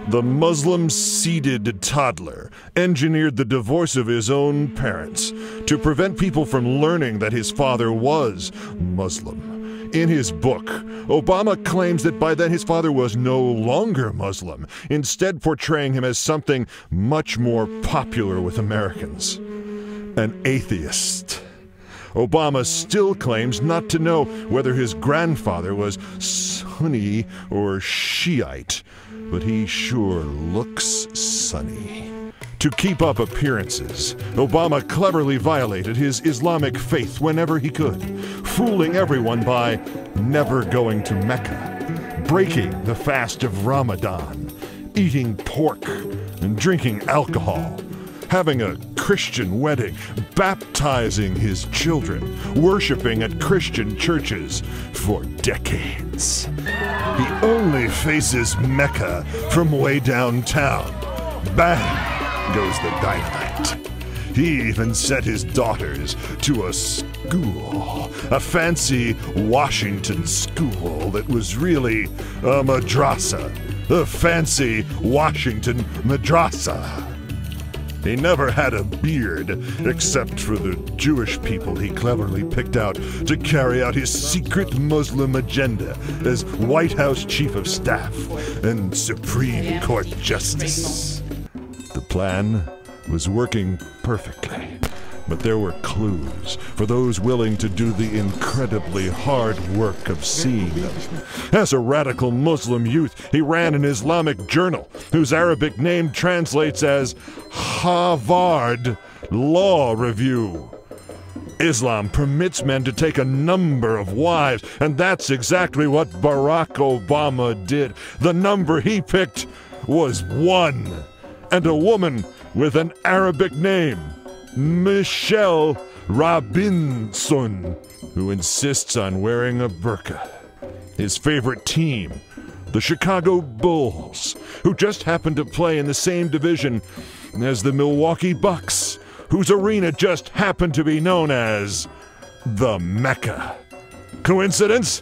The Muslim-seeded toddler engineered the divorce of his own parents to prevent people from learning that his father was Muslim. In his book, Obama claims that by then his father was no longer Muslim, instead portraying him as something much more popular with Americans: an atheist. Obama still claims not to know whether his grandfather was Sunni or Shiite, but he sure looks sunny. To keep up appearances, Obama cleverly violated his Islamic faith whenever he could, fooling everyone by never going to Mecca, breaking the fast of Ramadan, eating pork, and drinking alcohol, having a Christian wedding, baptizing his children, worshiping at Christian churches for decades. He only faces Mecca from way downtown. Bang goes the dynamite. He even sent his daughters to a school, a fancy Washington school that was really a madrasa, a fancy Washington madrasa. He never had a beard, except for the Jewish people he cleverly picked out to carry out his secret Muslim agenda as White House Chief of Staff and Supreme Court Justice. The plan was working perfectly, but there were clues for those willing to do the incredibly hard work of seeing them. As a radical Muslim youth, he ran an Islamic journal whose Arabic name translates as Harvard Law Review. Islam permits men to take a number of wives, and that's exactly what Barack Obama did. The number he picked was 1, and a woman with an Arabic name, Michelle Robinson, who insists on wearing a burqa. His favorite team, the Chicago Bulls, who just happened to play in the same division as the Milwaukee Bucks, whose arena just happened to be known as the Mecca. Coincidence?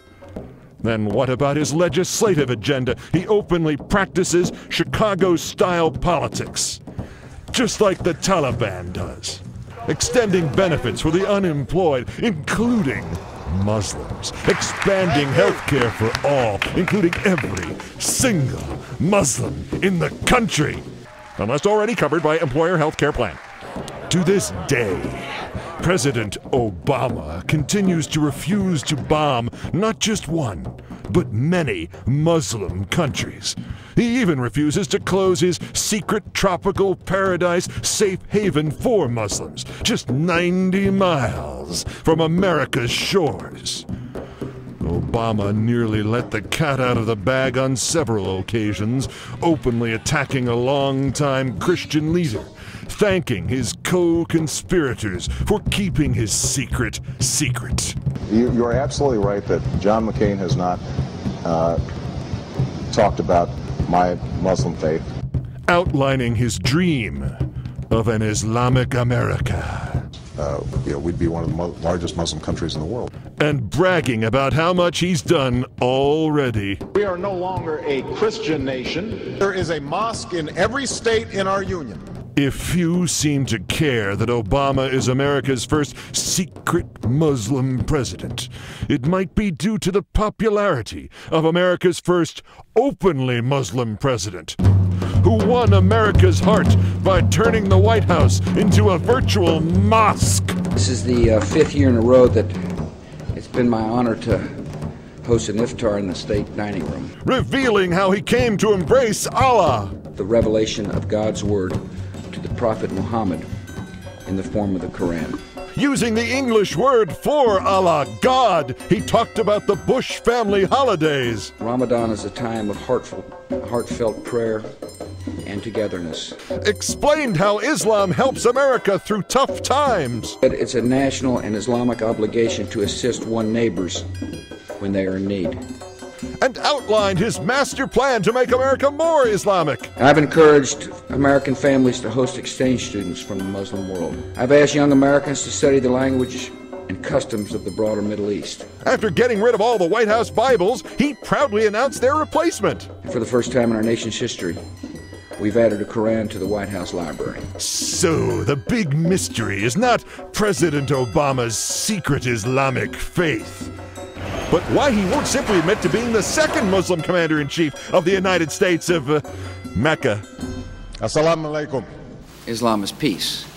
Then what about his legislative agenda? He openly practices Chicago-style politics, just like the Taliban does, extending benefits for the unemployed, including Muslims, expanding health care for all, including every single Muslim in the country, unless already covered by employer health care plan. To this day, President Obama continues to refuse to bomb not just one, but many Muslim countries. He even refuses to close his secret tropical paradise safe haven for Muslims, just 90 miles from America's shores. Obama nearly let the cat out of the bag on several occasions, openly attacking a longtime Christian leader, thanking his co-conspirators for keeping his secret secret. You are absolutely right that John McCain has not talked about my Muslim faith. Outlining his dream of an Islamic America. We'd be one of the largest Muslim countries in the world. And bragging about how much he's done already. We are no longer a Christian nation. There is a mosque in every state in our union. If few seem to care that Obama is America's first secret Muslim president, it might be due to the popularity of America's first openly Muslim president, who won America's heart by turning the White House into a virtual mosque. This is the 5th year in a row that it's been my honor to host an iftar in the state dining room. Revealing how he came to embrace Allah. The revelation of God's word to the Prophet Muhammad in the form of the Quran. Using the English word for Allah, God, he talked about the Bush family holidays. Ramadan is a time of heartfelt prayer and togetherness. Explained how Islam helps America through tough times. It's a national and Islamic obligation to assist one's neighbors when they are in need. And outlined his master plan to make America more Islamic. I've encouraged American families to host exchange students from the Muslim world. I've asked young Americans to study the language and customs of the broader Middle East. After getting rid of all the White House Bibles, he proudly announced their replacement. For the first time in our nation's history, we've added a Quran to the White House library. So, the big mystery is not President Obama's secret Islamic faith, but why he won't simply admit to being the second Muslim commander-in-chief of the United States of Mecca. Assalamu alaikum. Islam is peace.